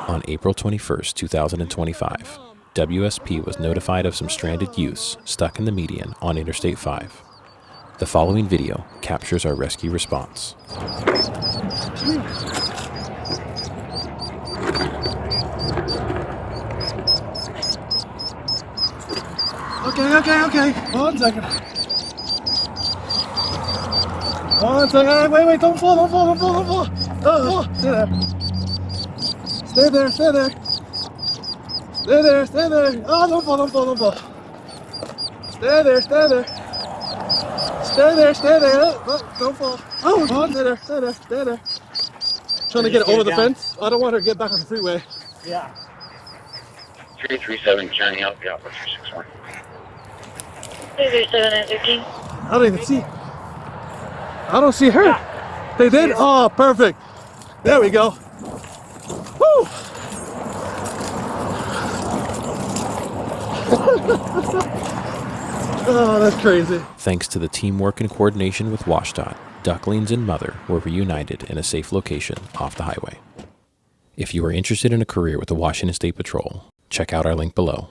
On April 21st, 2025, WSP was notified of some stranded youths stuck in the median on Interstate 5. The following video captures our rescue response. Okay. 1 second. 1 second. Wait. Don't fall. Oh, stay there. Stay there. Oh, don't fall. Stay there. Oh, don't fall. Oh, stay there. Trying to get over the fence. I don't want her to get back on the freeway. Yeah. 337, can I help you out with 361? 337 and 13. I don't even see. I don't see her. Yeah. They did? Oh, perfect. There we go. Woo! Oh, that's crazy. Thanks to the teamwork and coordination with WSP, ducklings and mother were reunited in a safe location off the highway. If you are interested in a career with the Washington State Patrol, check out our link below.